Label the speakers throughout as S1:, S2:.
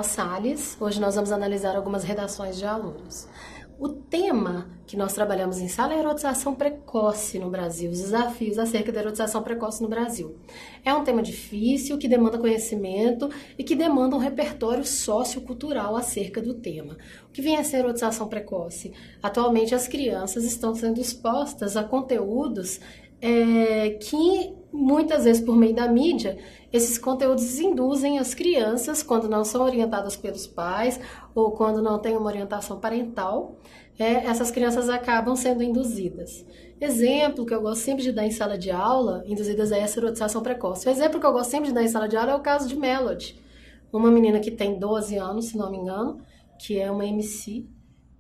S1: Isabel Salles. Hoje nós vamos analisar algumas redações de alunos. O tema que nós trabalhamos em sala é a erotização precoce no Brasil, os desafios acerca da erotização precoce no Brasil. É um tema difícil, que demanda conhecimento e que demanda um repertório sociocultural acerca do tema. O que vem a ser erotização precoce? Atualmente as crianças estão sendo expostas a conteúdos que muitas vezes por meio da mídia, esses conteúdos induzem as crianças, quando não são orientadas pelos pais ou quando não tem uma orientação parental, essas crianças acabam sendo induzidas. Exemplo que eu gosto sempre de dar em sala de aula, induzidas a essa erotização precoce. O exemplo que eu gosto sempre de dar em sala de aula é o caso de Melody, uma menina que tem 12 anos, se não me engano, que é uma MC,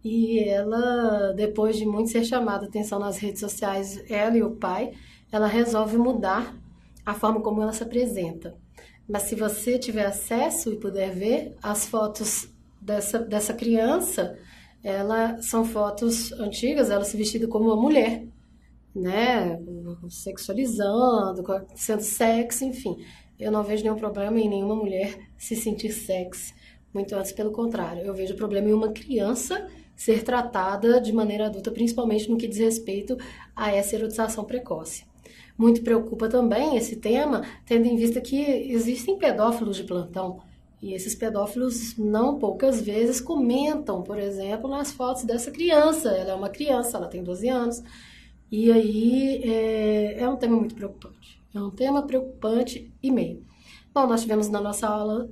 S1: e ela, depois de muito ser chamada a atenção nas redes sociais, ela e o pai, ela resolve mudar a forma como ela se apresenta. Mas se você tiver acesso e puder ver, as fotos dessa criança, são fotos antigas, ela se vestida como uma mulher, né? Sexualizando, sendo sexy, enfim. Eu não vejo nenhum problema em nenhuma mulher se sentir sexy. Muito antes, pelo contrário. Eu vejo problema em uma criança ser tratada de maneira adulta, principalmente no que diz respeito a essa erotização precoce. Muito preocupa também esse tema, tendo em vista que existem pedófilos de plantão, e esses pedófilos não poucas vezes comentam, por exemplo, nas fotos dessa criança. Ela é uma criança, ela tem 12 anos, e aí é um tema muito preocupante. É um tema preocupante e meio. Bom, nós tivemos na nossa aula,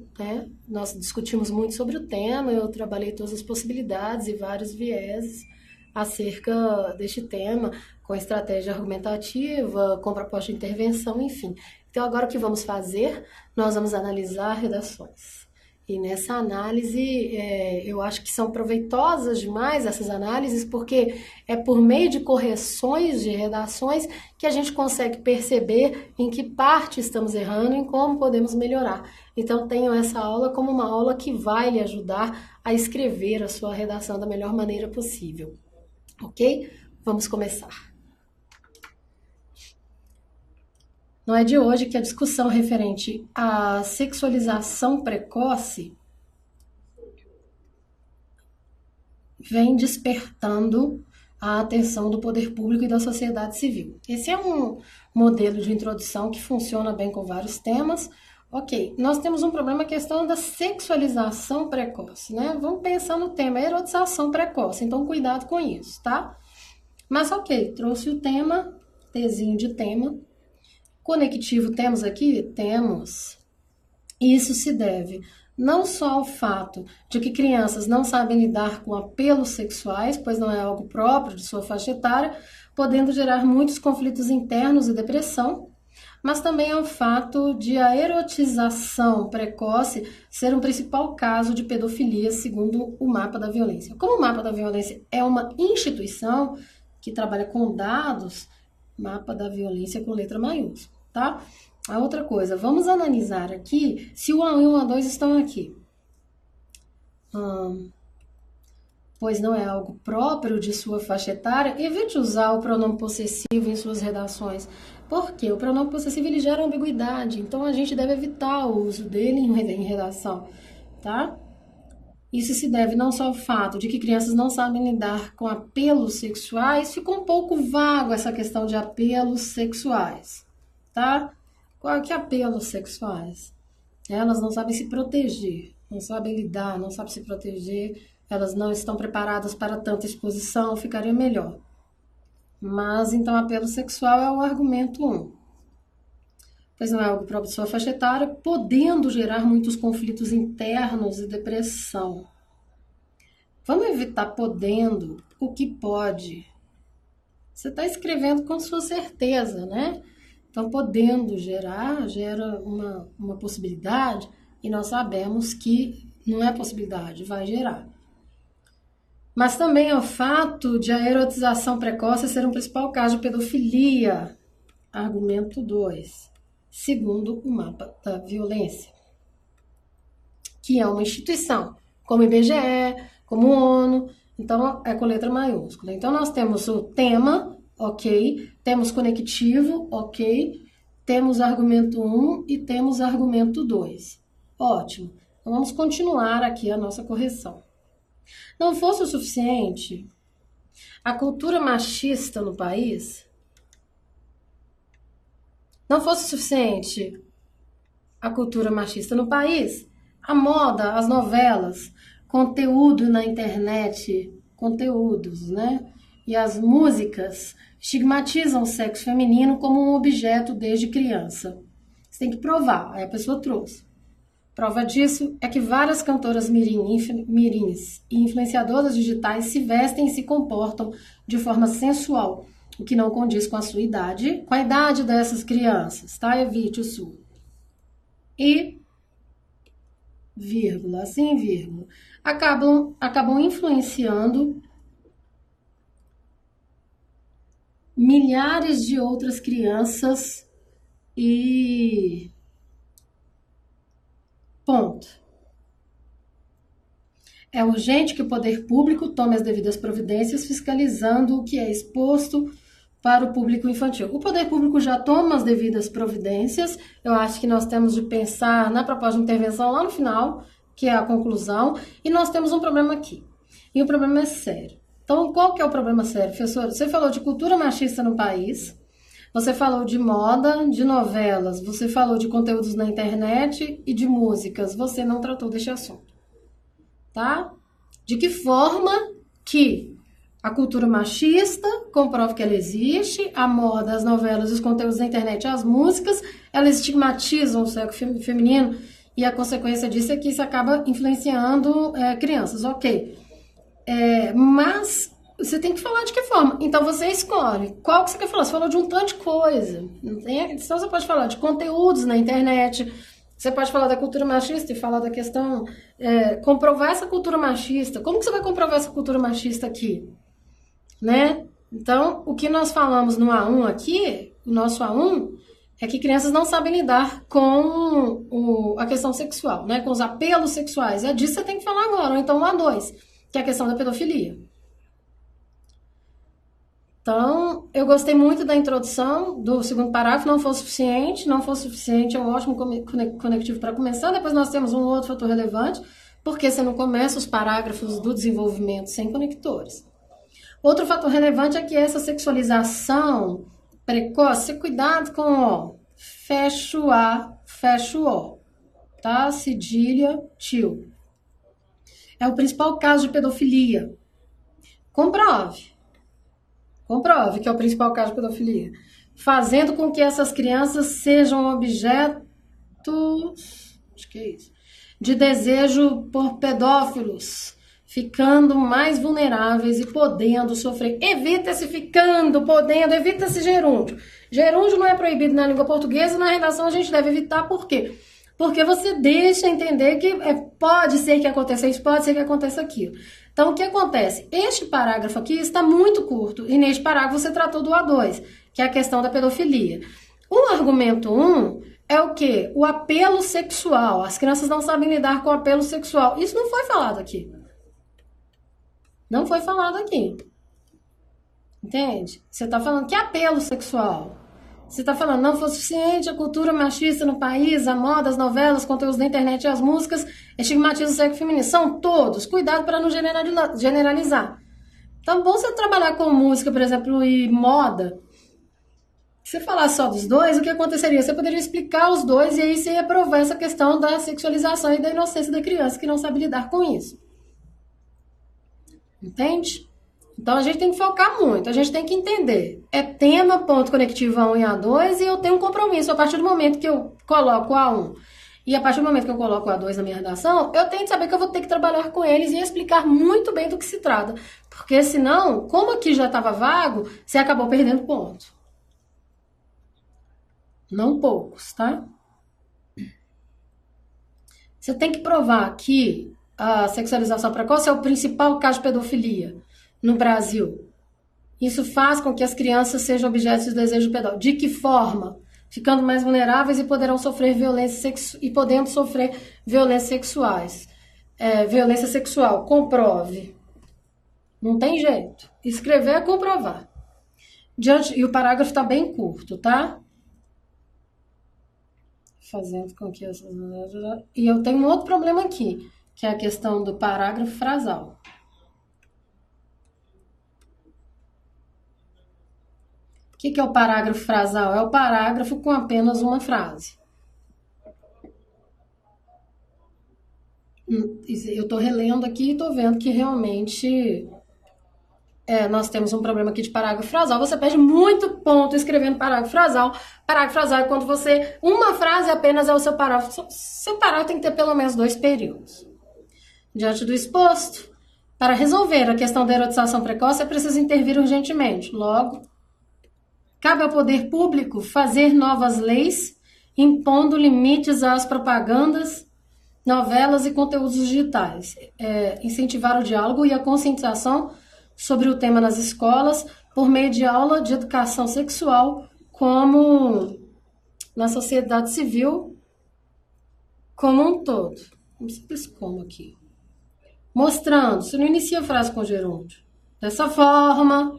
S1: nós discutimos muito sobre o tema, eu trabalhei todas as possibilidades e vários vieses acerca deste tema, com estratégia argumentativa, com proposta de intervenção, enfim. Então, agora o que vamos fazer? Nós vamos analisar redações. E nessa análise, eu acho que são proveitosas demais essas análises, porque é por meio de correções de redações que a gente consegue perceber em que parte estamos errando e como podemos melhorar. Então, tenham essa aula como uma aula que vai lhe ajudar a escrever a sua redação da melhor maneira possível. Ok? Vamos começar. Não é de hoje que a discussão referente à sexualização precoce vem despertando a atenção do poder público e da sociedade civil. Esse é um modelo de introdução que funciona bem com vários temas. Ok, nós temos um problema, a questão da sexualização precoce, né? Vamos pensar no tema erotização precoce, então cuidado com isso, tá? Mas ok, trouxe o tema, Tzinho de tema. Conectivo temos aqui? Temos. Isso se deve não só ao fato de que crianças não sabem lidar com apelos sexuais, pois não é algo próprio de sua faixa etária, podendo gerar muitos conflitos internos e depressão, mas também ao fato de a erotização precoce ser um principal caso de pedofilia, segundo o Mapa da Violência. Como o Mapa da Violência é uma instituição que trabalha com dados, Mapa da Violência com letra maiúscula, tá? A outra coisa, vamos analisar aqui se o A1 e o A2 estão aqui. Pois não é algo próprio de sua faixa etária, evite usar o pronome possessivo em suas redações. Por quê? O pronome possessivo ele gera ambiguidade, então a gente deve evitar o uso dele em redação, tá? Isso se deve não só ao fato de que crianças não sabem lidar com apelos sexuais, ficou um pouco vago essa questão de apelos sexuais, tá? Qual que é apelos sexuais? Elas não sabem se proteger, não sabem lidar, não sabem se proteger, elas não estão preparadas para tanta exposição, ficaria melhor. Mas, então, apelo sexual é o argumento 1. Pois não é algo próprio de sua faixa etária, podendo gerar muitos conflitos internos e depressão. Vamos evitar podendo o que pode. Você está escrevendo com sua certeza, né? Então, podendo gerar, gera uma possibilidade, e nós sabemos que não é possibilidade, vai gerar. Mas também é o fato de a erotização precoce ser um principal caso de pedofilia. Argumento 2. Segundo o Mapa da Violência, que é uma instituição, como o IBGE, como o ONU, então é com letra maiúscula. Então nós temos o tema, ok, temos conectivo, ok, temos argumento 1 e temos argumento 2. Ótimo. Então, vamos continuar aqui a nossa correção. Não fosse o suficiente a cultura machista no país, não fosse o suficiente a cultura machista no país, a moda, as novelas, conteúdo na internet, conteúdos, né? E as músicas estigmatizam o sexo feminino como um objeto desde criança. Você tem que provar, aí a pessoa trouxe. Prova disso é que várias cantoras mirins e influenciadoras digitais se vestem e se comportam de forma sensual, o que não condiz com a sua idade, com a idade dessas crianças, tá? Evite o sul. E, vírgula, assim, vírgula, acabam influenciando milhares de outras crianças e ponto. É urgente que o poder público tome as devidas providências fiscalizando o que é exposto para o público infantil. O poder público já toma as devidas providências. Eu acho que nós temos de pensar na proposta de intervenção lá no final, que é a conclusão, e nós temos um problema aqui. E o problema é sério. Então, qual que é o problema sério, professor? Você falou de cultura machista no país, você falou de moda, de novelas, você falou de conteúdos na internet e de músicas. Você não tratou deste assunto, tá? De que forma que a cultura machista comprova que ela existe, a moda, as novelas, os conteúdos da internet, as músicas, elas estigmatizam o sexo feminino e a consequência disso é que isso acaba influenciando crianças, ok. Mas você tem que falar de que forma. Então você escolhe qual que você quer falar. Você falou de um tanto de coisa. Então você pode falar de conteúdos na internet, você pode falar da cultura machista e falar da questão, comprovar essa cultura machista. Como que você vai comprovar essa cultura machista aqui? Né? Então, o que nós falamos no A1 aqui, o nosso A1, é que crianças não sabem lidar com a questão sexual, né? Com os apelos sexuais. É disso que você tem que falar agora. Ou então o A2, que é a questão da pedofilia. Então, eu gostei muito da introdução do segundo parágrafo, não foi suficiente é um ótimo conectivo para começar. Depois nós temos um outro fator relevante, porque você não começa os parágrafos do desenvolvimento sem conectores. Outro fator relevante é que essa sexualização precoce, cuidado com o fecho A, fecho O, tá? Cedilha, tio. É o principal caso de pedofilia. Comprove que é o principal caso de pedofilia. Fazendo com que essas crianças sejam objeto, acho que é isso, de desejo por pedófilos, ficando mais vulneráveis e podendo sofrer. Evita esse ficando, podendo, evita esse gerúndio. Gerúndio não é proibido na língua portuguesa, na redação a gente deve evitar, por quê? Porque você deixa entender que pode ser que aconteça isso, pode ser que aconteça aquilo. Então, o que acontece? Este parágrafo aqui está muito curto, e neste parágrafo você tratou do A2, que é a questão da pedofilia. O argumento 1 é o quê? O apelo sexual. As crianças não sabem lidar com o apelo sexual. Isso não foi falado aqui. Não foi falado aqui. Entende? Você está falando que apelo sexual. Você está falando, não foi suficiente a cultura machista no país, a moda, as novelas, conteúdos da internet e as músicas estigmatizam o sexo feminino. São todos. Cuidado para não generalizar. Então, bom você trabalhar com música, por exemplo, e moda. Se você falar só dos dois, o que aconteceria? Você poderia explicar os dois e aí você ia provar essa questão da sexualização e da inocência da criança que não sabe lidar com isso. Entende? Então, a gente tem que focar muito, a gente tem que entender. É tema, ponto conectivo A1 e A2, e eu tenho um compromisso a partir do momento que eu coloco o A1 e a partir do momento que eu coloco o A2 na minha redação, eu tenho que saber que eu vou ter que trabalhar com eles e explicar muito bem do que se trata. Porque senão, como aqui já estava vago, você acabou perdendo ponto. Não poucos, tá? Você tem que provar que a sexualização precoce é o principal caso de pedofilia no Brasil. Isso faz com que as crianças sejam objetos de desejo pedófilo. De que forma? Ficando mais vulneráveis e poderão sofrer podendo sofrer violências sexuais. Violência sexual, comprove. Não tem jeito. Escrever é comprovar. E o parágrafo está bem curto, tá? fazendo com que essas... E eu tenho um outro problema aqui, que é a questão do parágrafo frasal. O que é o parágrafo frasal? É o parágrafo com apenas uma frase. Eu estou relendo aqui e estou vendo que realmente nós temos um problema aqui de parágrafo frasal. Você perde muito ponto escrevendo parágrafo frasal. Parágrafo frasal é quando você... Uma frase apenas é o seu parágrafo. Seu parágrafo tem que ter pelo menos 2 períodos. Diante do exposto, para resolver a questão da erotização precoce, é preciso intervir urgentemente. Logo, cabe ao poder público fazer novas leis, impondo limites às propagandas, novelas e conteúdos digitais. Incentivar o diálogo e a conscientização sobre o tema nas escolas, por meio de aula de educação sexual, como na sociedade civil como um todo. Um simples como aqui. Mostrando, você não inicia a frase com gerúndio. Dessa forma,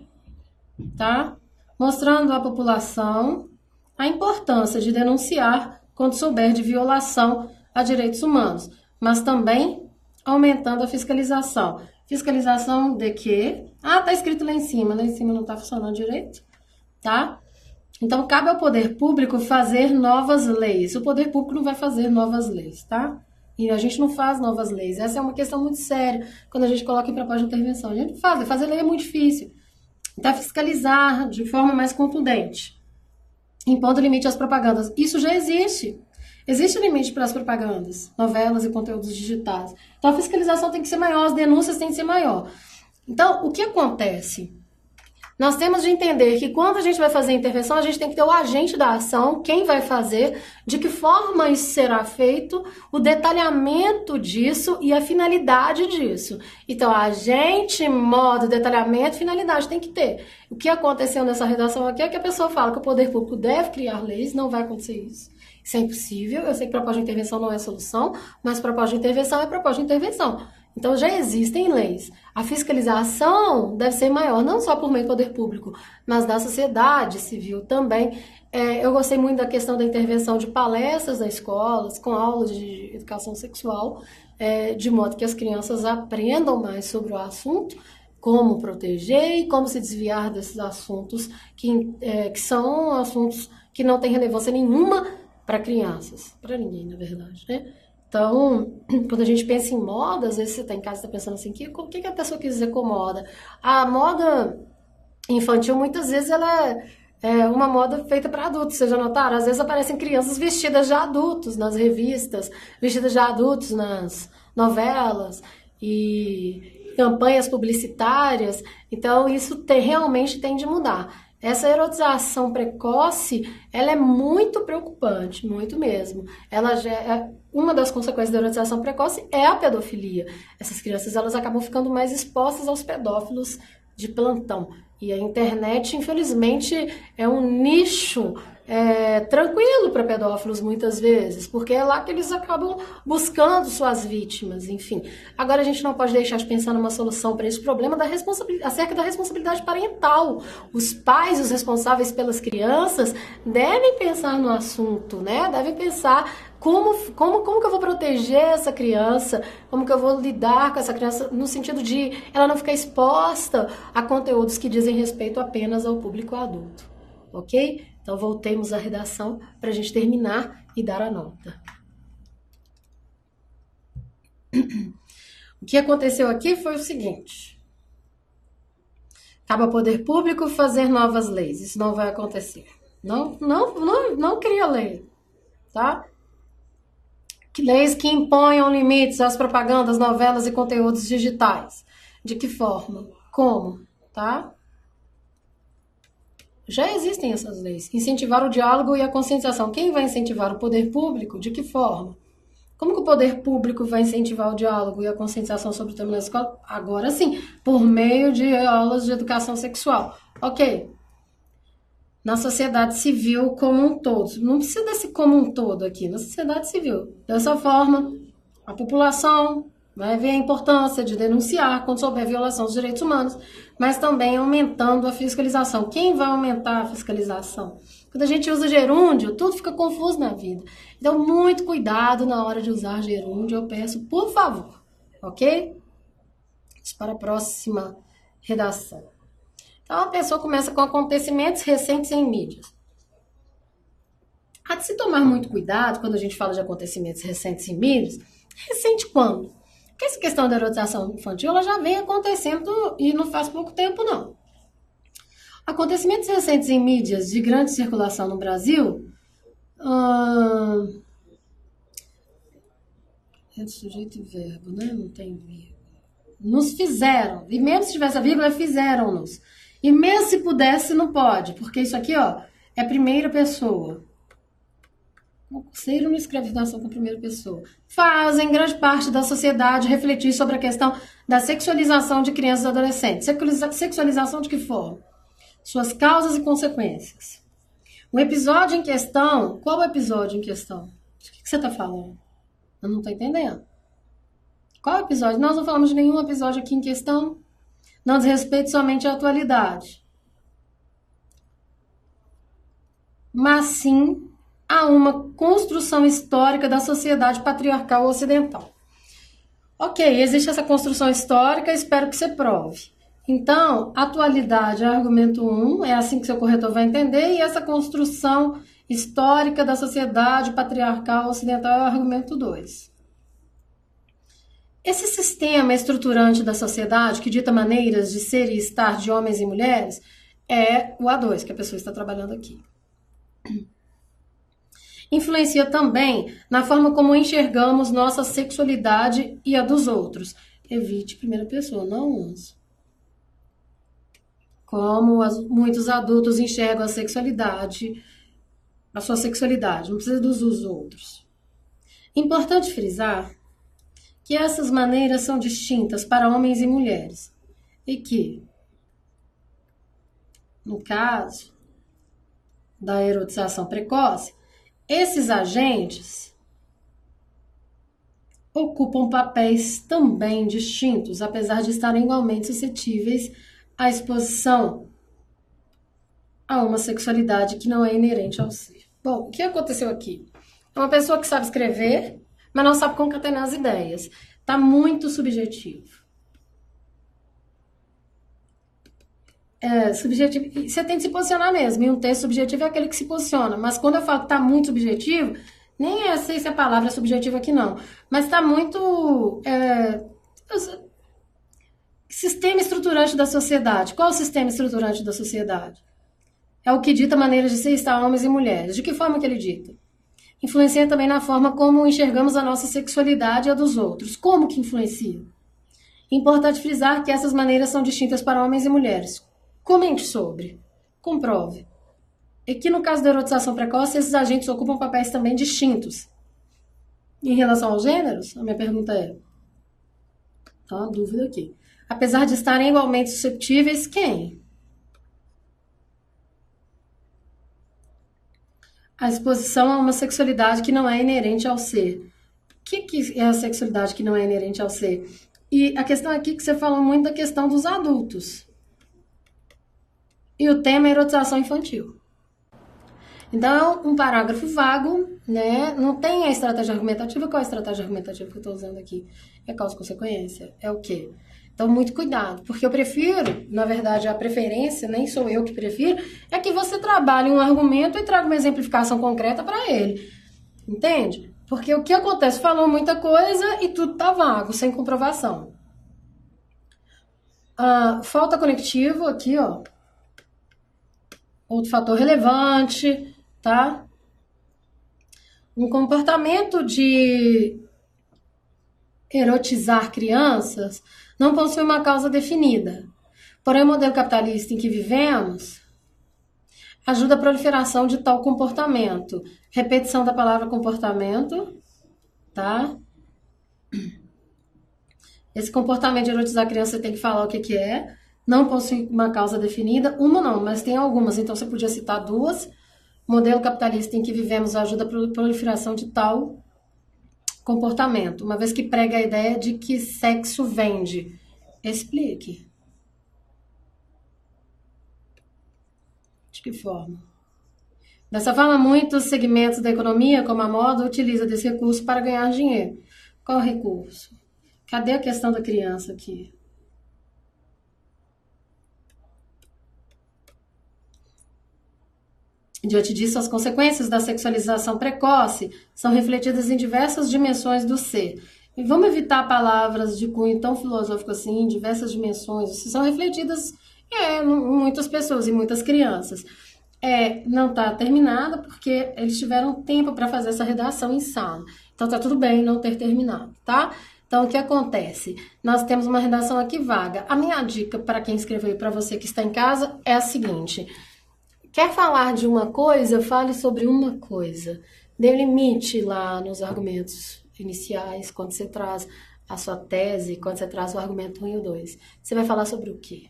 S1: tá? Mostrando à população a importância de denunciar quando souber de violação a direitos humanos, mas também aumentando a fiscalização. Fiscalização de quê? Tá escrito lá em cima não tá funcionando direito, tá? Então, cabe ao poder público fazer novas leis. O poder público não vai fazer novas leis, tá? E a gente não faz novas leis. Essa é uma questão muito séria quando a gente coloca em proposta de intervenção. A gente não faz, fazer lei é muito difícil. Então, fiscalizar de forma mais contundente, impondo limite às propagandas. Isso já existe. Existe limite para as propagandas, novelas e conteúdos digitais. Então, a fiscalização tem que ser maior, as denúncias têm que ser maior. Então, o que acontece? Nós temos de entender que quando a gente vai fazer a intervenção, a gente tem que ter o agente da ação, quem vai fazer, de que forma isso será feito, o detalhamento disso e a finalidade disso. Então, agente, modo, detalhamento, finalidade tem que ter. O que aconteceu nessa redação aqui é que a pessoa fala que o poder público deve criar leis, não vai acontecer isso. Isso é impossível. Eu sei que proposta de intervenção não é solução, mas proposta de intervenção é proposta de intervenção. Então, já existem leis. A fiscalização deve ser maior, não só por meio do poder público, mas da sociedade civil também. Eu gostei muito da questão da intervenção de palestras nas escolas, com aulas de educação sexual, de modo que as crianças aprendam mais sobre o assunto, como proteger e como se desviar desses assuntos que são assuntos que não têm relevância nenhuma para crianças, para ninguém, na verdade, né? Então, quando a gente pensa em moda, às vezes você está em casa e está pensando assim, o que a pessoa quis dizer com moda? A moda infantil, muitas vezes, ela é uma moda feita para adultos, vocês já notaram? Às vezes aparecem crianças vestidas de adultos nas revistas, vestidas de adultos nas novelas e campanhas publicitárias. Então, isso realmente tem de mudar. Essa erotização precoce, ela é muito preocupante, muito mesmo. Ela uma das consequências da erotização precoce é a pedofilia. Essas crianças, elas acabam ficando mais expostas aos pedófilos de plantão. E a internet, infelizmente, é um nicho tranquilo para pedófilos muitas vezes, porque é lá que eles acabam buscando suas vítimas, enfim. Agora a gente não pode deixar de pensar numa solução para esse problema acerca da responsabilidade parental. Os pais, os responsáveis pelas crianças, devem pensar no assunto, né? Devem pensar como que eu vou proteger essa criança, como que eu vou lidar com essa criança, no sentido de ela não ficar exposta a conteúdos que dizem respeito apenas ao público adulto, ok? Então, voltemos à redação para a gente terminar e dar a nota. O que aconteceu aqui foi o seguinte. Cabe ao poder público fazer novas leis. Isso não vai acontecer. Não cria lei, tá? Leis que imponham limites às propagandas, novelas e conteúdos digitais. De que forma? Como? Tá? Já existem essas leis. Incentivar o diálogo e a conscientização. Quem vai incentivar? O poder público? De que forma? Como que o poder público vai incentivar o diálogo e a conscientização sobre o tema na escola? Agora sim, por meio de aulas de educação sexual. Ok. Na sociedade civil como um todo. Não precisa desse como um todo aqui. Na sociedade civil. Dessa forma, a população vai ver a importância de denunciar quando souber violação dos direitos humanos, mas também aumentando a fiscalização. Quem vai aumentar a fiscalização? Quando a gente usa gerúndio, tudo fica confuso na vida. Então, muito cuidado na hora de usar gerúndio, eu peço, por favor, ok? Vamos para a próxima redação. Então, a pessoa começa com acontecimentos recentes em mídias. Há de se tomar muito cuidado quando a gente fala de acontecimentos recentes em mídias. Recente quando? Porque essa questão da erotização infantil, ela já vem acontecendo e não faz pouco tempo, não. Acontecimentos recentes em mídias de grande circulação no Brasil... É sujeito e verbo, né? Não tem vírgula. Nos fizeram. E mesmo se tivesse a vírgula, fizeram-nos. E mesmo se pudesse, não pode. Porque isso aqui, ó, é primeira pessoa. O concurseiro não escreve redação com primeira pessoa. Fazem grande parte da sociedade refletir sobre a questão da sexualização de crianças e adolescentes. Sexualização de que forma? Suas causas e consequências. O episódio em questão... Qual o episódio em questão? O que você está falando? Eu não estou entendendo. Qual episódio? Nós não falamos de nenhum episódio aqui em questão. Não diz respeito somente à atualidade. Mas sim a uma construção histórica da sociedade patriarcal ocidental. Ok, existe essa construção histórica, espero que você prove. Então, atualidade é argumento 1, é assim que seu corretor vai entender, e essa construção histórica da sociedade patriarcal ocidental é o argumento 2. Esse sistema estruturante da sociedade, que dita maneiras de ser e estar de homens e mulheres, é o A2, que a pessoa está trabalhando aqui. Influencia também na forma como enxergamos nossa sexualidade e a dos outros. Evite primeira pessoa, não use. Como muitos adultos enxergam a sua sexualidade, não precisa dos outros. Importante frisar que essas maneiras são distintas para homens e mulheres e que, no caso da erotização precoce, esses agentes ocupam papéis também distintos, apesar de estarem igualmente suscetíveis à exposição a uma sexualidade que não é inerente ao ser. Bom, o que aconteceu aqui? É uma pessoa que sabe escrever, mas não sabe concatenar as ideias. Está muito subjetivo. Subjetivo. Você tem que se posicionar mesmo. E um texto subjetivo é aquele que se posiciona. Mas quando eu falo que está muito subjetivo, nem sei se a palavra é subjetiva aqui não. Mas está muito... Sistema estruturante da sociedade. Qual é o sistema estruturante da sociedade? É o que dita maneiras de ser e estar homens e mulheres. De que forma que ele dita? Influencia também na forma como enxergamos a nossa sexualidade e a dos outros. Como que influencia? Importante frisar que essas maneiras são distintas para homens e mulheres. Comente sobre. Comprove. E que no caso da erotização precoce, esses agentes ocupam papéis também distintos. Em relação aos gêneros, a minha pergunta é... Tá uma dúvida aqui. Apesar de estarem igualmente susceptíveis, quem? A exposição a uma sexualidade que não é inerente ao ser. O que é a sexualidade que não é inerente ao ser? E a questão aqui que você falou muito da questão dos adultos. E o tema é erotização infantil. Então, é um parágrafo vago, né? Não tem a estratégia argumentativa. Qual é a estratégia argumentativa que eu estou usando aqui? É causa e consequência? É o quê? Então, muito cuidado, porque eu prefiro, na verdade, a preferência, nem sou eu que prefiro, é que você trabalhe um argumento e traga uma exemplificação concreta para ele. Entende? Porque o que acontece? Falou muita coisa e tudo tá vago, sem comprovação. Falta conectivo aqui, ó. Outro fator relevante, tá? Um comportamento de erotizar crianças não possui uma causa definida. Porém, o modelo capitalista em que vivemos ajuda a proliferação de tal comportamento. Repetição da palavra comportamento, tá? Esse comportamento de erotizar a criança, você tem que falar o que é. Não possui uma causa definida. Uma não, mas tem algumas. Então, você podia citar duas. O modelo capitalista em que vivemos ajuda a proliferação de tal comportamento, uma vez que prega a ideia de que sexo vende. Explique. De que forma? Dessa forma, muitos segmentos da economia, como a moda, utilizam desse recurso para ganhar dinheiro. Qual o recurso? Cadê a questão da criança aqui? Diante disso, as consequências da sexualização precoce são refletidas em diversas dimensões do ser. E vamos evitar palavras de cunho tão filosófico assim, em diversas dimensões. Isso são refletidas em muitas pessoas e muitas crianças. Não está terminada porque eles tiveram tempo para fazer essa redação em sala. Então tá tudo bem não ter terminado, tá? Então o que acontece? Nós temos uma redação aqui vaga. A minha dica para quem escreveu e para você que está em casa é a seguinte: quer falar de uma coisa? Fale sobre uma coisa. Dê limite lá nos argumentos iniciais, quando você traz a sua tese, quando você traz o argumento 1 e o 2. Você vai falar sobre o quê?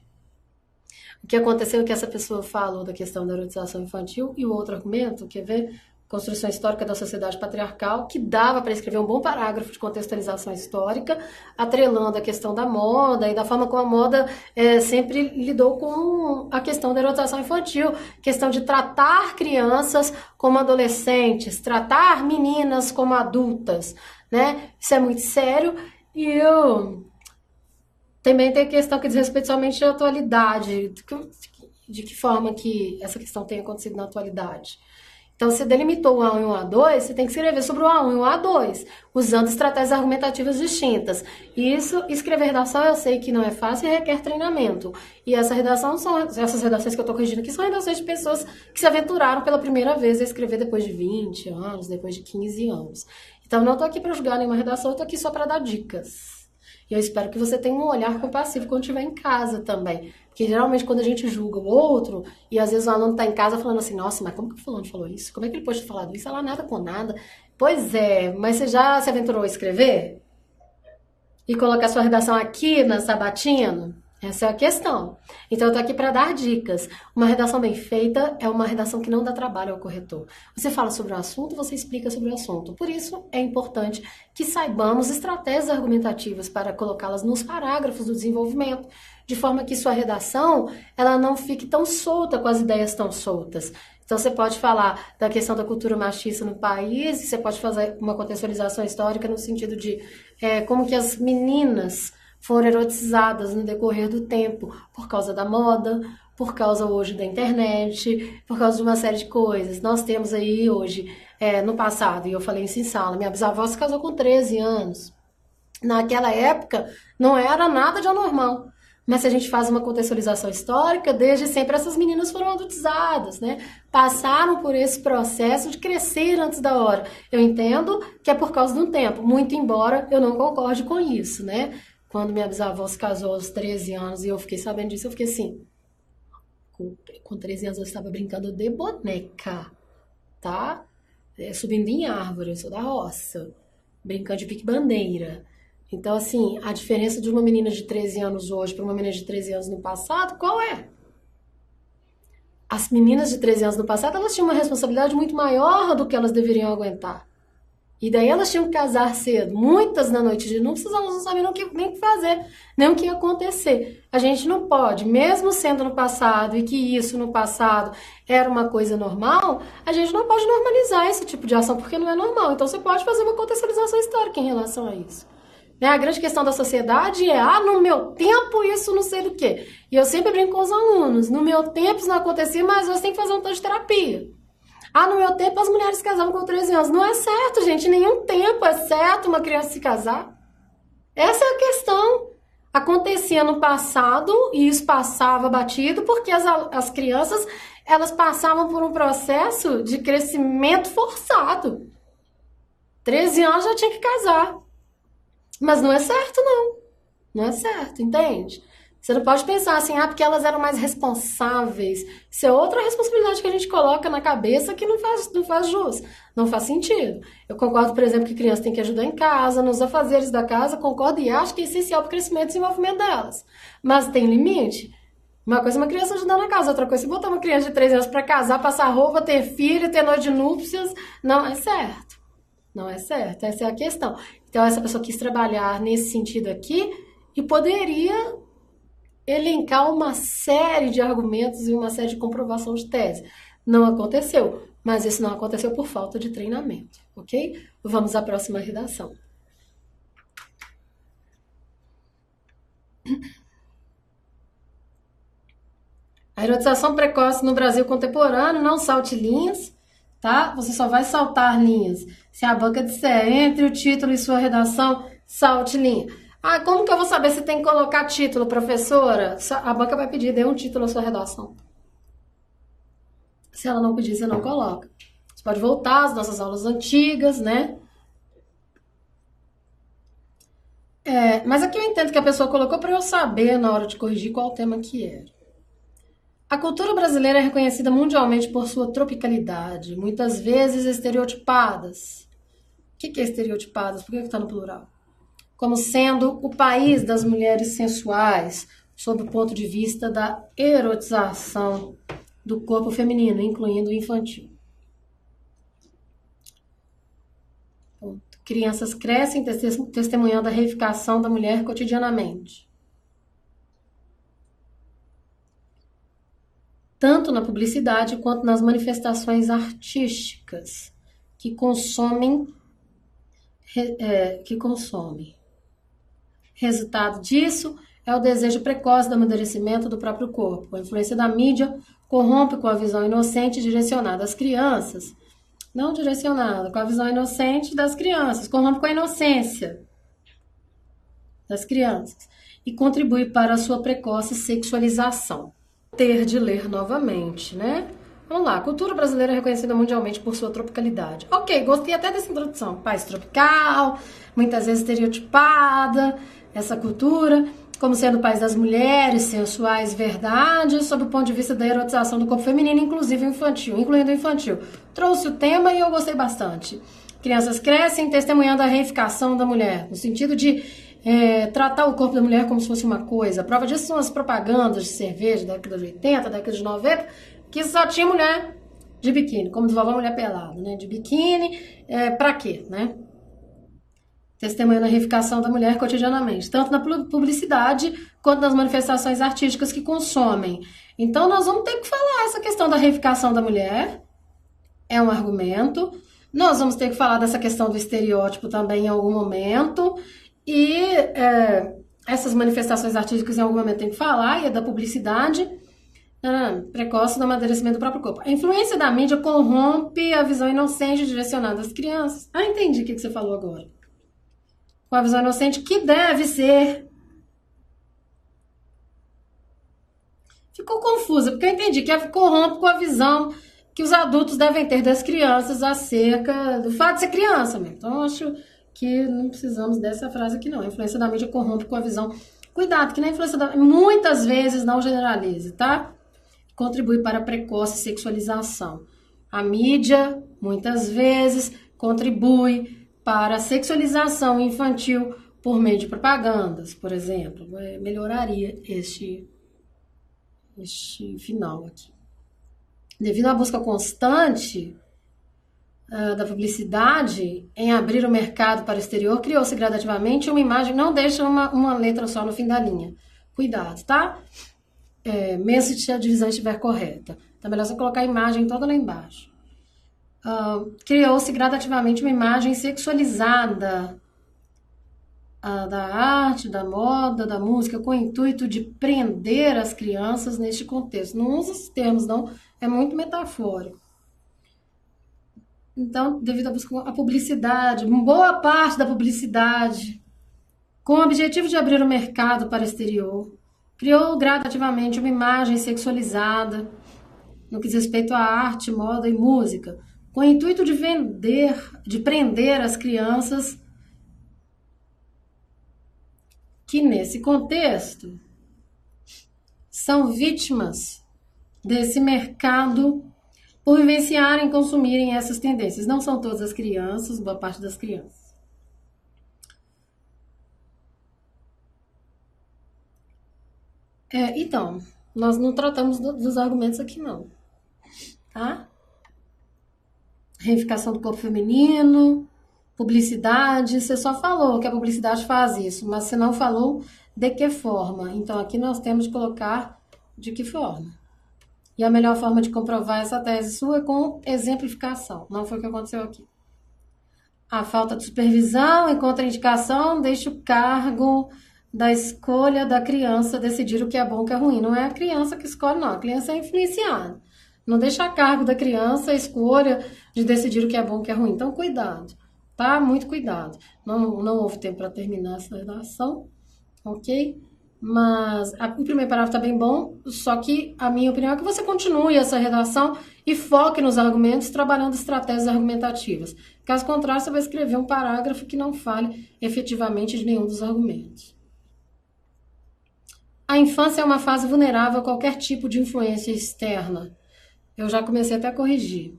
S1: O que aconteceu é que essa pessoa falou da questão da erotização infantil e o outro argumento, quer ver? Construção histórica da sociedade patriarcal, que dava para escrever um bom parágrafo de contextualização histórica, atrelando a questão da moda e da forma como a moda sempre lidou com a questão da erotização infantil, questão de tratar crianças como adolescentes, tratar meninas como adultas, né? Isso é muito sério e também tem a questão que diz respeito somente à atualidade, de que forma que essa questão tem acontecido na atualidade. Então, você delimitou o A1 e o A2, você tem que escrever sobre o A1 e o A2, usando estratégias argumentativas distintas. Isso, escrever redação, eu sei que não é fácil e requer treinamento. E essas redações que eu estou corrigindo aqui, são redações de pessoas que se aventuraram pela primeira vez a escrever depois de 20 anos, depois de 15 anos. Então, não estou aqui para julgar nenhuma redação, eu estou aqui só para dar dicas. E eu espero que você tenha um olhar compassivo quando estiver em casa também. Porque geralmente quando a gente julga o outro, e às vezes o aluno está em casa falando assim, nossa, mas como que o fulano falou isso? Como é que ele pode ter falado isso? Ela nada com nada. Pois é, mas você já se aventurou a escrever? E colocar sua redação aqui na Sabatino? Essa é a questão. Então, eu tô aqui para dar dicas. Uma redação bem feita é uma redação que não dá trabalho ao corretor. Você fala sobre o assunto, você explica sobre o assunto. Por isso, é importante que saibamos estratégias argumentativas para colocá-las nos parágrafos do desenvolvimento, de forma que sua redação ela não fique tão solta, com as ideias tão soltas. Então, você pode falar da questão da cultura machista no país, você pode fazer uma contextualização histórica no sentido de como que as meninas foram erotizadas no decorrer do tempo, por causa da moda, por causa hoje da internet, por causa de uma série de coisas. Nós temos aí hoje, no passado, e eu falei isso em sala, minha bisavó se casou com 13 anos. Naquela época, não era nada de anormal. Mas se a gente faz uma contextualização histórica, desde sempre essas meninas foram adultizadas, né? Passaram por esse processo de crescer antes da hora. Eu entendo que é por causa do tempo, muito embora eu não concorde com isso, né? Quando minha bisavó se casou aos 13 anos e eu fiquei sabendo disso, eu fiquei assim, com 13 anos eu estava brincando de boneca, tá? Subindo em árvore, eu sou da roça, brincando de pique-bandeira. Então, assim, a diferença de uma menina de 13 anos hoje para uma menina de 13 anos no passado, qual é? As meninas de 13 anos no passado, elas tinham uma responsabilidade muito maior do que elas deveriam aguentar. E daí elas tinham que casar cedo. Muitas na noite de núpcias, elas não sabiam nem o que fazer, nem o que ia acontecer. A gente não pode, mesmo sendo no passado, e que isso no passado era uma coisa normal, a gente não pode normalizar esse tipo de ação, porque não é normal. Então você pode fazer uma contextualização histórica em relação a isso. A grande questão da sociedade é, no meu tempo isso não sei do quê. E eu sempre brinco com os alunos, no meu tempo isso não acontecia, mas você tem que fazer um tanto de terapia. No meu tempo as mulheres se casavam com 13 anos. Não é certo, gente. Nenhum tempo é certo uma criança se casar. Essa é a questão. Acontecia no passado e isso passava batido porque as crianças elas passavam por um processo de crescimento forçado. 13 anos já tinha que casar. Mas não é certo, não. Não é certo, entende? Você não pode pensar assim, porque elas eram mais responsáveis. Isso é outra responsabilidade que a gente coloca na cabeça que não faz jus, não faz sentido. Eu concordo, por exemplo, que criança tem que ajudar em casa, nos afazeres da casa, concordo e acho que é essencial para o crescimento e desenvolvimento delas. Mas tem limite. Uma coisa é uma criança ajudar na casa, outra coisa é botar uma criança de 13 anos para casar, passar roupa, ter filho, ter noite de núpcias. Não é certo. Não é certo. Essa é a questão. Então, essa pessoa quis trabalhar nesse sentido aqui e poderia elencar uma série de argumentos e uma série de comprovação de tese. Não aconteceu. mas isso não aconteceu por falta de treinamento, ok? Vamos à próxima redação. A erotização precoce no Brasil contemporâneo, não salte linhas, tá? Você só vai saltar linhas se a banca disser entre o título e sua redação, salte linha. Ah, como que eu vou saber se tem que colocar título, professora? A banca vai pedir, dê um título à sua redação. Se ela não pedir, você não coloca. Você pode voltar às nossas aulas antigas, né? Mas aqui eu entendo que a pessoa colocou para eu saber na hora de corrigir qual tema que era. A cultura brasileira é reconhecida mundialmente por sua tropicalidade, muitas vezes estereotipadas. O que é estereotipadas? Por que está no plural? Como sendo o país das mulheres sensuais, sob o ponto de vista da erotização do corpo feminino, incluindo o infantil. Crianças crescem testemunhando a reificação da mulher cotidianamente. Tanto na publicidade quanto nas manifestações artísticas que consomem. Resultado disso é o desejo precoce do amadurecimento do próprio corpo. A influência da mídia corrompe com a visão inocente direcionada às crianças. Não direcionada, com a visão inocente das crianças. Corrompe com a inocência das crianças. E contribui para a sua precoce sexualização. Ter de ler novamente, né? Vamos lá. A cultura brasileira é reconhecida mundialmente por sua tropicalidade. Ok, gostei até dessa introdução. País tropical, muitas vezes estereotipada, essa cultura, como sendo o país das mulheres, sensuais, verdade, sob o ponto de vista da erotização do corpo feminino, inclusive infantil, incluindo o infantil. Trouxe o tema e eu gostei bastante. Crianças crescem testemunhando a reificação da mulher, no sentido de tratar o corpo da mulher como se fosse uma coisa. A prova disso são as propagandas de cerveja da década de 80, da década de 90, que só tinha mulher de biquíni, como de vovó mulher pelada, né? De biquíni, pra quê, né? Testemunhando a reificação da mulher cotidianamente, tanto na publicidade quanto nas manifestações artísticas que consomem. Então, nós vamos ter que falar essa questão da reificação da mulher, é um argumento. Nós vamos ter que falar dessa questão do estereótipo também em algum momento. E essas manifestações artísticas em algum momento tem que falar, e é da publicidade precoce do amadurecimento do próprio corpo. A influência da mídia corrompe a visão inocente direcionada às crianças. Ah, entendi o que você falou agora. Com a visão inocente que deve ser. Ficou confusa, porque eu entendi que corrompe com a visão que os adultos devem ter das crianças acerca do fato de ser criança mesmo. Então, eu acho que não precisamos dessa frase aqui, não. A influência da mídia corrompe com a visão. Cuidado, que na influência da muitas vezes não generalize, tá? Contribui para a precoce sexualização. A mídia, muitas vezes, contribui para a sexualização infantil por meio de propagandas, por exemplo. Melhoraria este final aqui. Devido à busca constante da publicidade em abrir o mercado para o exterior, criou-se gradativamente uma imagem, não deixa uma letra só no fim da linha. Cuidado, tá? Mesmo se a divisão estiver correta. Então é melhor você colocar a imagem toda lá embaixo. Criou-se gradativamente uma imagem sexualizada da arte, da moda, da música, com o intuito de prender as crianças neste contexto. Não usa esses termos, não. É muito metafórico. Então, devido à publicidade, boa parte da publicidade, com o objetivo de abrir o mercado para o exterior, criou gradativamente uma imagem sexualizada no que diz respeito à arte, moda e música, com o intuito de prender as crianças que, nesse contexto, são vítimas desse mercado por vivenciarem e consumirem essas tendências. Não são todas as crianças, boa parte das crianças. Então, nós não tratamos dos argumentos aqui, não. Tá? Reificação do corpo feminino, publicidade. Você só falou que a publicidade faz isso, mas você não falou de que forma. Então, aqui nós temos de colocar de que forma. E a melhor forma de comprovar essa tese sua é com exemplificação. Não foi o que aconteceu aqui. A falta de supervisão e contraindicação deixa o cargo da escolha da criança decidir o que é bom e o que é ruim. Não é a criança que escolhe, não. A criança é influenciada. Não deixa a cargo da criança a escolha de decidir o que é bom e o que é ruim. Então, cuidado, tá? Muito cuidado. Não houve tempo para terminar essa redação, ok? Mas o primeiro parágrafo está bem bom, só que a minha opinião é que você continue essa redação e foque nos argumentos, trabalhando estratégias argumentativas. Caso contrário, você vai escrever um parágrafo que não fale efetivamente de nenhum dos argumentos. A infância é uma fase vulnerável a qualquer tipo de influência externa. Eu já comecei até a corrigir.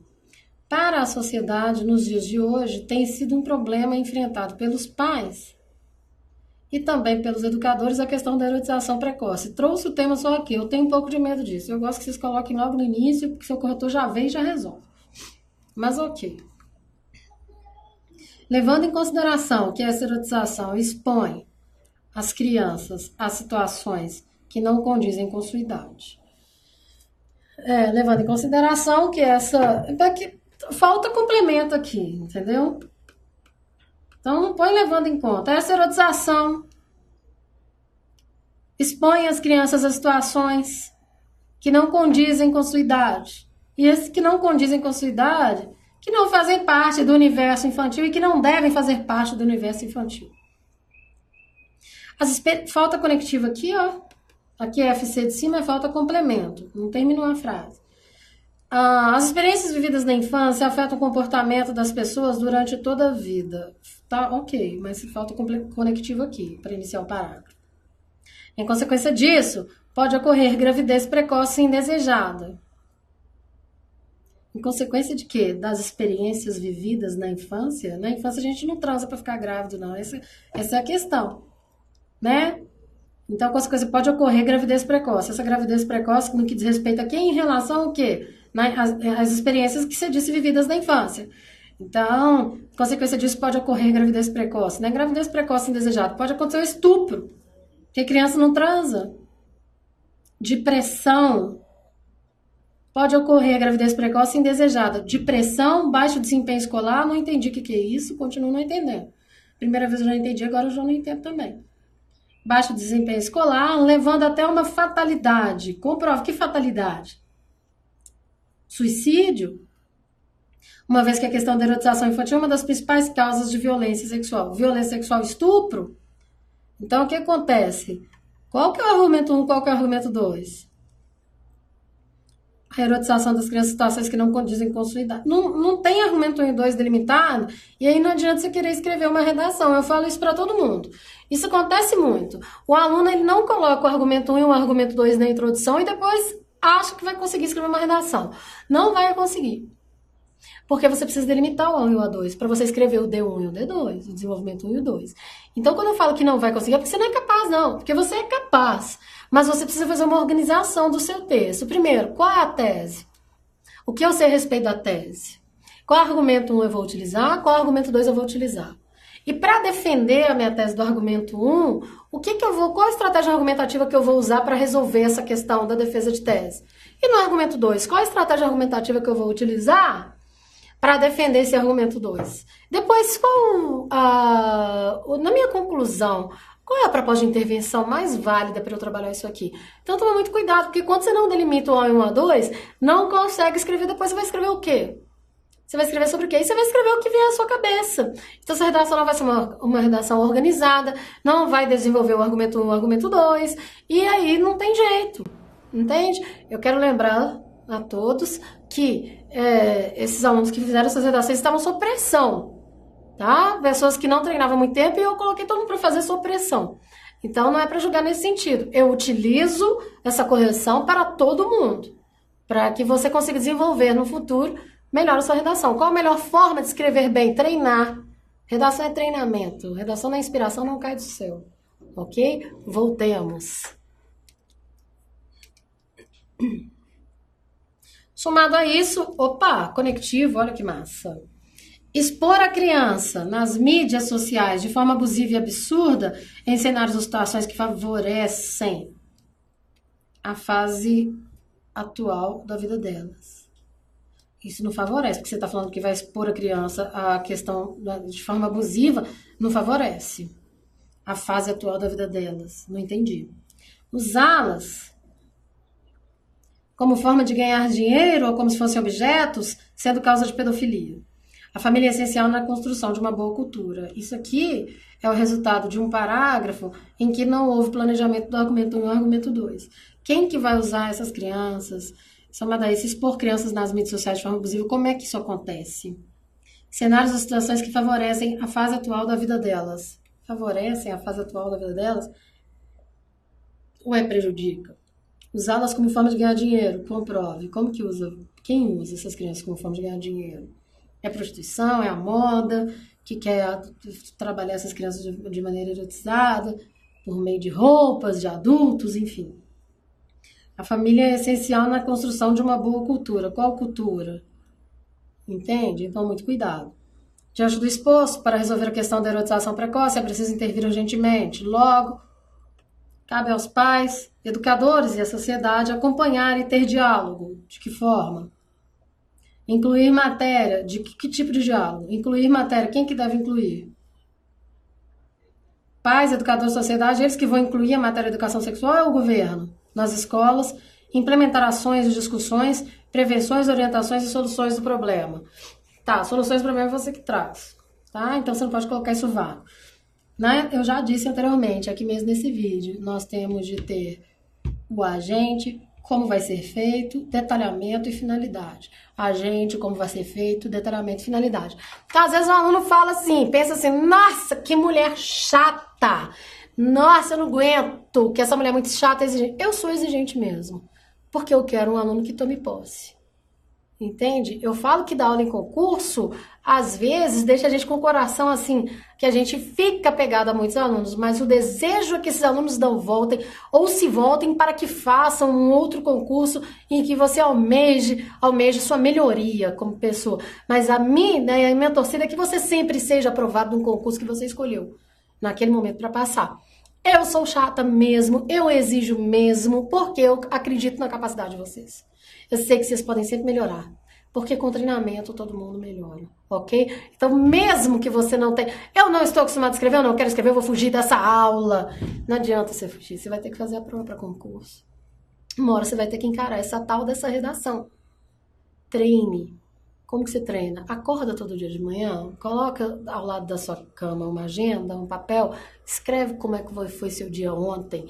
S1: Para a sociedade, nos dias de hoje, tem sido um problema enfrentado pelos pais e também pelos educadores a questão da erotização precoce. Trouxe o tema só aqui, eu tenho um pouco de medo disso. Eu gosto que vocês coloquem logo no início, porque seu corretor já vem e já resolve. Mas ok. Levando em consideração que essa erotização expõe as crianças a situações que não condizem com sua idade. Levando em consideração que falta complemento aqui, entendeu? Então, não põe levando em conta. Essa erotização expõe as crianças a situações que não condizem com sua idade. E esses que não condizem com sua idade, que não fazem parte do universo infantil e que não devem fazer parte do universo infantil. Falta conectiva aqui, ó. Aqui é FC de cima, é falta complemento. Não terminou a frase. As experiências vividas na infância afetam o comportamento das pessoas durante toda a vida. Tá, ok, mas falta conectivo aqui, para iniciar o parágrafo. Em consequência disso, pode ocorrer gravidez precoce e indesejada. Em consequência de quê? Das experiências vividas na infância. Na infância a gente não transa para ficar grávido, não. Essa é a questão, né? Então, a consequência pode ocorrer gravidez precoce. Essa gravidez precoce, no que diz respeito aqui, é em relação ao quê? As experiências que você disse vividas na infância. Então, consequência disso pode ocorrer gravidez precoce. Né? Gravidez precoce indesejada. Pode acontecer o estupro, porque a criança não transa. Depressão. Pode ocorrer gravidez precoce indesejada. Depressão, baixo desempenho escolar. Não entendi o que é isso, continuo não entendendo. Primeira vez eu já entendi, agora eu já não entendo também. Baixo desempenho escolar, levando até uma fatalidade. Comprova que fatalidade? Suicídio? Uma vez que a questão da erotização infantil é uma das principais causas de violência sexual. Violência sexual, estupro. Então, o que acontece? Qual que é o argumento 1, qual que é o argumento 2? A erotização das crianças em situações que não condizem com sua idade. Não tem argumento 1 e 2 delimitado, e aí não adianta você querer escrever uma redação. Eu falo isso para todo mundo. Isso acontece muito. O aluno ele não coloca o argumento 1 e o argumento 2 na introdução e depois acha que vai conseguir escrever uma redação. Não vai conseguir. Porque você precisa delimitar o A1 e o A2 para você escrever o D1 e o D2, o desenvolvimento 1 e o 2. Então, quando eu falo que não vai conseguir, é porque você não é capaz, não. Porque você é capaz. Mas você precisa fazer uma organização do seu texto. Primeiro, qual é a tese? O que eu sei a respeito da tese? Qual argumento 1 eu vou utilizar? Qual argumento 2 eu vou utilizar? E para defender a minha tese do argumento 1, qual a estratégia argumentativa que eu vou usar para resolver essa questão da defesa de tese? E no argumento 2, qual a estratégia argumentativa que eu vou utilizar para defender esse argumento 2? Depois, na minha conclusão, qual é a proposta de intervenção mais válida para eu trabalhar isso aqui? Então, toma muito cuidado, porque quando você não delimita o A1 e o A2, não consegue escrever, depois você vai escrever o quê? Você vai escrever sobre o quê? E você vai escrever o que vier à sua cabeça. Então, essa redação não vai ser uma redação organizada, não vai desenvolver o argumento 1 e o argumento 2, e aí não tem jeito, entende? Eu quero lembrar a todos que esses alunos que fizeram essas redações estavam sob pressão, tá? Pessoas que não treinavam há muito tempo e eu coloquei todo mundo para fazer sob pressão. Então, não é para julgar nesse sentido. Eu utilizo essa correção para todo mundo, para que você consiga desenvolver no futuro melhor a sua redação. Qual a melhor forma de escrever bem? Treinar. Redação é treinamento. Redação não é inspiração, não cai do céu. Ok? Voltemos. Somado a isso, conectivo, olha que massa. Expor a criança nas mídias sociais de forma abusiva e absurda em cenários ou situações que favorecem a fase atual da vida delas. Isso não favorece, porque você está falando que vai expor a criança à questão de forma abusiva, não favorece a fase atual da vida delas. Não entendi. Usá-las como forma de ganhar dinheiro ou como se fossem objetos, sendo causa de pedofilia. A família é essencial na construção de uma boa cultura. Isso aqui é o resultado de um parágrafo em que não houve planejamento do argumento 1 e argumento 2. Quem que vai usar essas crianças? Se expor crianças nas mídias sociais de forma abusiva, como é que isso acontece? Cenários ou situações que favorecem a fase atual da vida delas. Favorecem a fase atual da vida delas? Ou prejudica? Usá-las como forma de ganhar dinheiro, comprove. Como que usa? Quem usa essas crianças como forma de ganhar dinheiro? É prostituição? É a moda que quer trabalhar essas crianças de maneira erotizada, por meio de roupas, de adultos, enfim. A família é essencial na construção de uma boa cultura. Qual cultura? Entende? Então, muito cuidado. Diante do exposto, para resolver a questão da erotização precoce, é preciso intervir urgentemente. Logo, cabe aos pais, educadores e à sociedade acompanhar e ter diálogo. De que forma? Incluir matéria. De que tipo de diálogo? Incluir matéria. Quem que deve incluir? Pais, educadores, sociedade, eles que vão incluir a matéria de educação sexual ou o governo? Nas escolas, implementar ações e discussões, prevenções, orientações e soluções do problema. Tá, soluções do problema é você que traz. Tá? Então você não pode colocar isso vago. Né? Eu já disse anteriormente, aqui mesmo nesse vídeo, nós temos de ter o agente, como vai ser feito, detalhamento e finalidade. Agente, como vai ser feito, detalhamento e finalidade. Então, às vezes o aluno fala assim, pensa assim, nossa, que mulher chata. Nossa, eu não aguento, que essa mulher é muito chata, exigente. Eu sou exigente mesmo, porque eu quero um aluno que tome posse. Entende? Eu falo que dar aula em concurso, às vezes, deixa a gente com o coração assim, que a gente fica pegado a muitos alunos, mas o desejo é que esses alunos não voltem, ou se voltem para que façam um outro concurso em que você almeje sua melhoria como pessoa. Mas a minha torcida é que você sempre seja aprovado num concurso que você escolheu, naquele momento para passar. Eu sou chata mesmo, eu exijo mesmo, porque eu acredito na capacidade de vocês. Eu sei que vocês podem sempre melhorar, porque com treinamento todo mundo melhora, ok? Então, mesmo que você não tenha... Eu não estou acostumado a escrever, eu não quero escrever, eu vou fugir dessa aula. Não adianta você fugir, você vai ter que fazer a prova para concurso. Uma hora você vai ter que encarar essa tal dessa redação. Treine. Como que você treina? Acorda todo dia de manhã, coloca ao lado da sua cama uma agenda, um papel, escreve como é que foi seu dia ontem,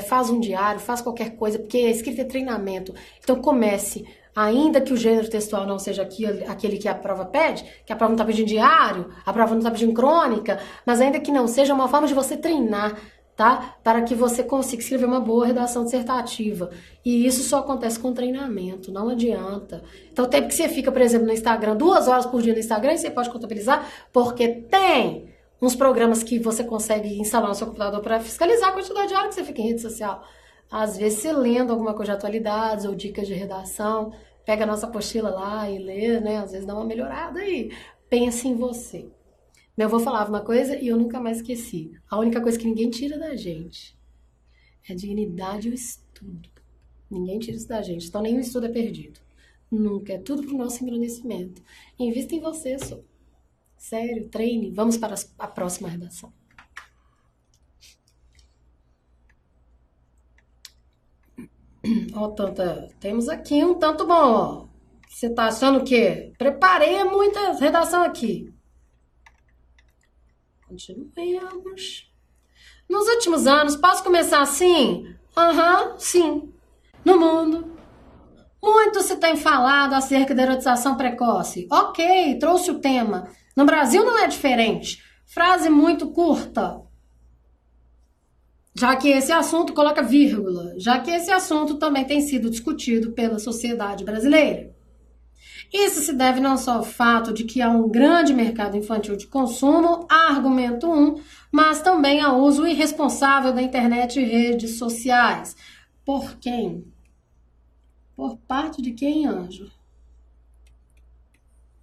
S1: faz um diário, faz qualquer coisa, porque a escrita é treinamento. Então comece, ainda que o gênero textual não seja aquele que a prova pede, que a prova não está pedindo diário, a prova não está pedindo crônica, mas ainda que não seja uma forma de você treinar, tá? Para que você consiga escrever uma boa redação dissertativa. E isso só acontece com treinamento, não adianta. Então, o tempo que você fica, por exemplo, no Instagram, 2 horas por dia no Instagram, você pode contabilizar, porque tem uns programas que você consegue instalar no seu computador para fiscalizar a quantidade de horas que você fica em rede social. Às vezes, você lendo alguma coisa de atualidades ou dicas de redação, pega a nossa apostila lá e lê, né? Às vezes dá uma melhorada aí. Pense em você. Meu avô falava uma coisa e eu nunca mais esqueci. A única coisa que ninguém tira da gente é a dignidade e o estudo. Ninguém tira isso da gente, então nenhum estudo é perdido. Nunca, é tudo pro nosso engrandecimento. Invista em você, só. Sério, treine. Vamos para a próxima redação. Ó, temos aqui um tanto bom, ó. Você tá achando o quê? Preparei muita redação aqui. Continuemos. Nos últimos anos, posso começar assim? Sim. No mundo, muito se tem falado acerca da erotização precoce. Ok, trouxe o tema. No Brasil não é diferente. Frase muito curta. Já que esse assunto, coloca vírgula, já que esse assunto também tem sido discutido pela sociedade brasileira. Isso se deve não só ao fato de que há um grande mercado infantil de consumo, argumento 1, mas também ao uso irresponsável da internet e redes sociais. Por quem? Por parte de quem, anjo?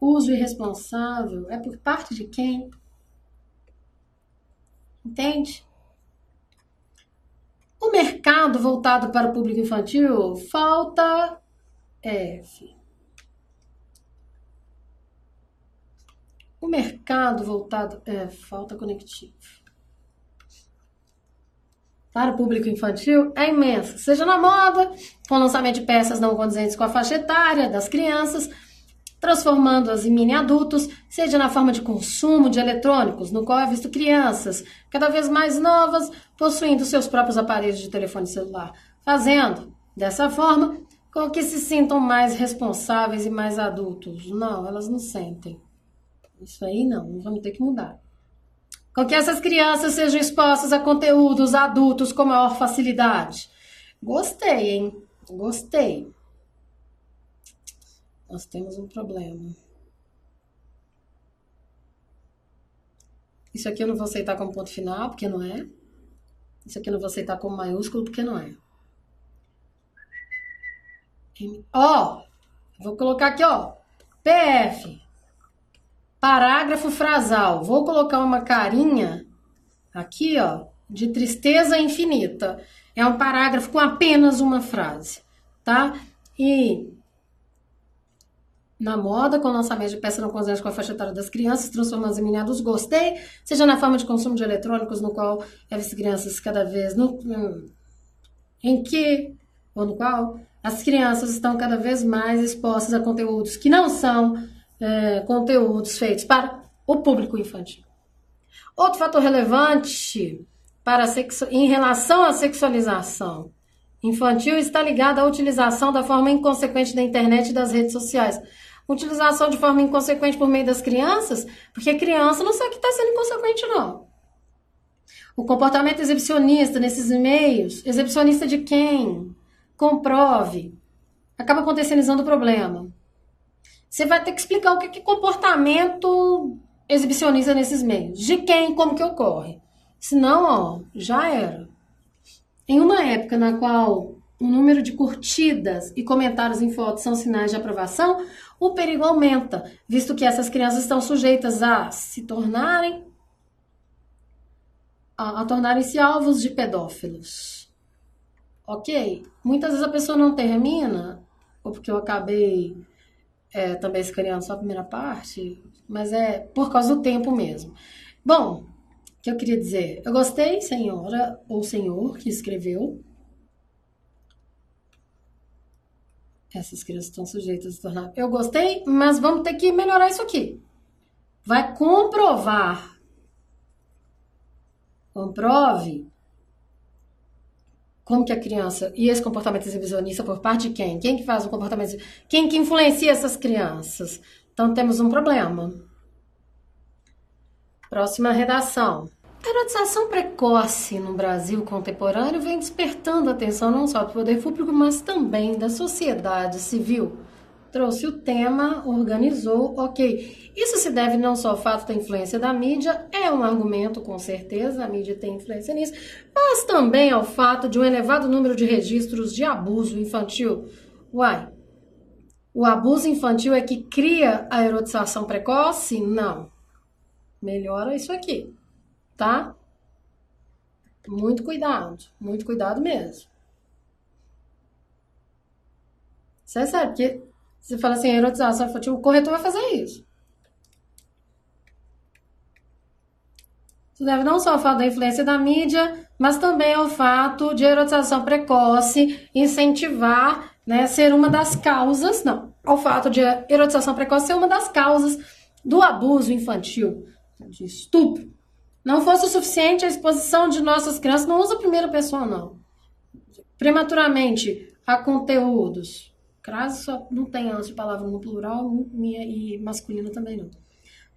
S1: Uso irresponsável é por parte de quem? Entende? O mercado voltado para o público infantil falta F. O mercado voltado... falta conectiva. Para o público infantil é imensa, seja na moda, com o lançamento de peças não condizentes com a faixa etária das crianças, transformando-as em mini adultos, seja na forma de consumo de eletrônicos, no qual é visto crianças cada vez mais novas possuindo seus próprios aparelhos de telefone celular, fazendo, dessa forma, com que se sintam mais responsáveis e mais adultos. Não, elas não sentem. Isso aí não, vamos ter que mudar. Com que essas crianças sejam expostas a conteúdos adultos com maior facilidade. Gostei, hein? Gostei. Nós temos um problema. Isso aqui eu não vou aceitar como ponto final, porque não é. Isso aqui eu não vou aceitar como maiúsculo, porque não é. Ó, vou colocar aqui, ó. PF. Parágrafo frasal. Vou colocar uma carinha aqui, ó, de tristeza infinita. É um parágrafo com apenas uma frase, tá? E na moda, com o lançamento de peça não condizente com a faixa etária das crianças, transformando em mini adultos, gostei. Seja na forma de consumo de eletrônicos, no qual as crianças cada vez... em que, ou no qual, as crianças estão cada vez mais expostas a conteúdos que não são conteúdos feitos para o público infantil. Outro fator relevante em relação à sexualização infantil está ligado à utilização da forma inconsequente da internet e das redes sociais. Utilização de forma inconsequente por meio das crianças, porque a criança não sabe que está sendo inconsequente, não. O comportamento exibicionista nesses meios, exibicionista de quem? Comprove. Acaba potencializando o problema. Você vai ter que explicar o que é comportamento exibicionista nesses meios. De quem, como que ocorre. Senão, ó, já era. Em uma época na qual o número de curtidas e comentários em fotos são sinais de aprovação, o perigo aumenta, visto que essas crianças estão sujeitas a se tornarem tornarem-se alvos de pedófilos. Ok? Muitas vezes a pessoa não termina, ou porque eu acabei também escaneando só a primeira parte, mas é por causa do tempo mesmo. Bom, o que eu queria dizer? Eu gostei, senhora ou senhor que escreveu. Essas crianças estão sujeitas a se tornar... Eu gostei, mas vamos ter que melhorar isso aqui. Vai comprovar. Comprove como que a criança... E esse comportamento exibicionista por parte de quem? Quem que faz o comportamento... Quem que influencia essas crianças? Então temos um problema. Próxima redação. A erotização precoce no Brasil contemporâneo vem despertando a atenção não só do poder público, mas também da sociedade civil. Trouxe o tema, organizou, ok. Isso se deve não só ao fato da influência da mídia, é um argumento com certeza, a mídia tem influência nisso, mas também ao fato de um elevado número de registros de abuso infantil. Uai, o abuso infantil é que cria a erotização precoce? Não. Melhora isso aqui, tá? Muito cuidado mesmo. Você sabe que você fala assim, erotização infantil, o corretor vai fazer isso. Isso deve não só ao fato da influência da mídia, mas também ao fato de a erotização precoce incentivar, né, ser uma das causas, não, ao fato de a erotização precoce ser uma das causas do abuso infantil, de estupro. Não fosse o suficiente a exposição de nossas crianças, não usa a primeira pessoa, não. Prematuramente a conteúdos. Crase só não tem ângulo de palavra no plural e masculino também não.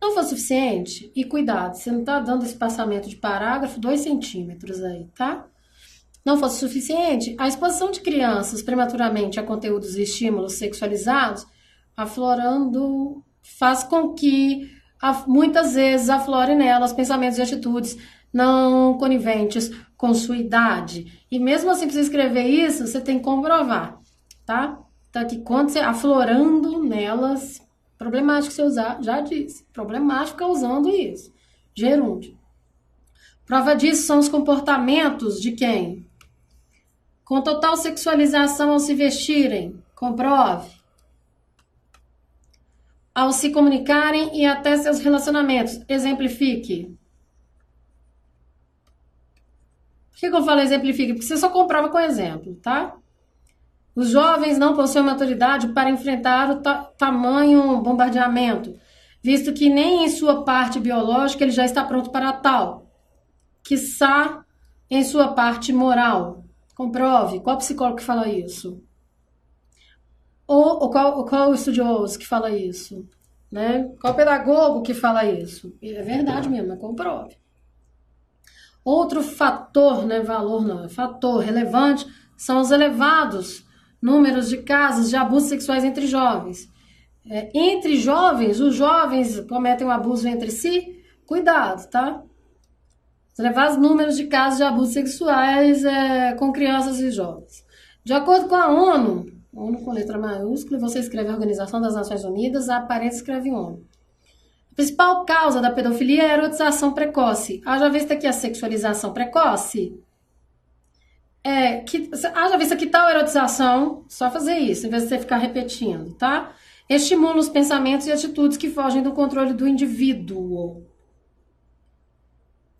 S1: Não fosse suficiente, e cuidado, você não está dando espaçamento de parágrafo 2 centímetros aí, tá? Não fosse suficiente, a exposição de crianças prematuramente a conteúdos e estímulos sexualizados, aflorando, faz com que muitas vezes aflore nelas pensamentos e atitudes não coniventes com sua idade. E mesmo assim, para você escrever isso, você tem que comprovar, tá? Então, aqui, quando você aflorando nelas, problemático você usar, já disse, problemático ficar usando isso. Gerúndio. Prova disso são os comportamentos de quem? Com total sexualização ao se vestirem, Comprove. Ao se comunicarem e até seus relacionamentos. Exemplifique. Por que eu falo exemplifique? Porque você só comprova com exemplo, tá? Os jovens não possuem maturidade para enfrentar o tamanho bombardeamento, visto que nem em sua parte biológica ele já está pronto para tal, quiçá em sua parte moral. Comprove. Qual psicólogo que fala isso? Ou qual estudioso que fala isso? Né? Qual pedagogo que fala isso? É verdade mesmo, comprove. Outro fator, né, valor não, fator relevante, são os elevados números de casos de abusos sexuais entre jovens. Entre jovens, os jovens cometem um abuso entre si, cuidado, tá? Os elevados números de casos de abusos sexuais com crianças e jovens. De acordo com a ONU com letra maiúscula, e você escreve a Organização das Nações Unidas, a parede escreve ONU. A principal causa da pedofilia é a erotização precoce. Haja vista que a sexualização precoce haja vista que tal erotização, só fazer isso, em vez de você ficar repetindo, tá? Estimula os pensamentos e atitudes que fogem do controle do indivíduo,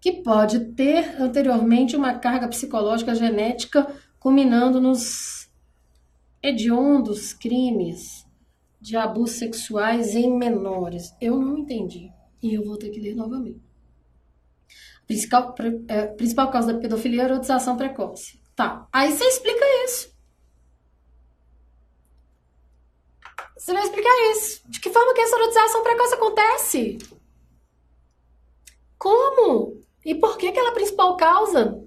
S1: que pode ter anteriormente uma carga psicológica genética, culminando nos hediondos crimes de abusos sexuais em menores. Eu não entendi. E eu vou ter que ler novamente. Principal causa da pedofilia é a erotização precoce. Tá. Aí você explica isso. Você vai explicar isso. De que forma que essa erotização precoce acontece? Como? E por que ela é a principal causa?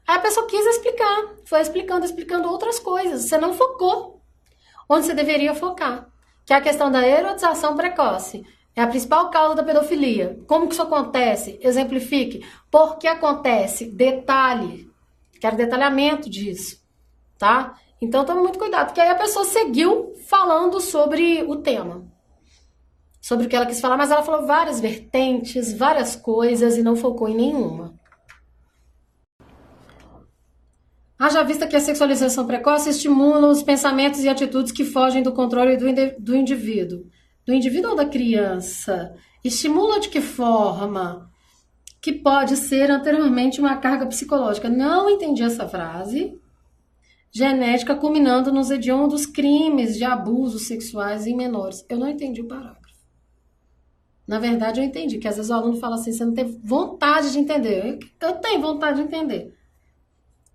S1: Aí a pessoa quis explicar. Foi explicando outras coisas. Você não focou onde você deveria focar. Que é a questão da erotização precoce. É a principal causa da pedofilia. Como que isso acontece? Exemplifique. Por que acontece? Detalhe. Quero detalhamento disso. Tá? Então tome muito cuidado. Porque aí a pessoa seguiu falando sobre o tema. Sobre o que ela quis falar. Mas ela falou várias vertentes, várias coisas e não focou em nenhuma. Haja vista que a sexualização precoce estimula os pensamentos e atitudes que fogem do controle do indivíduo. Do indivíduo ou da criança? Estimula de que forma? Que pode ser anteriormente uma carga psicológica. Não entendi essa frase. Genética culminando nos hediondos crimes de abusos sexuais em menores. Eu não entendi o parágrafo. Na verdade, eu entendi, que às vezes o aluno fala assim, você não tem vontade de entender. Eu tenho vontade de entender.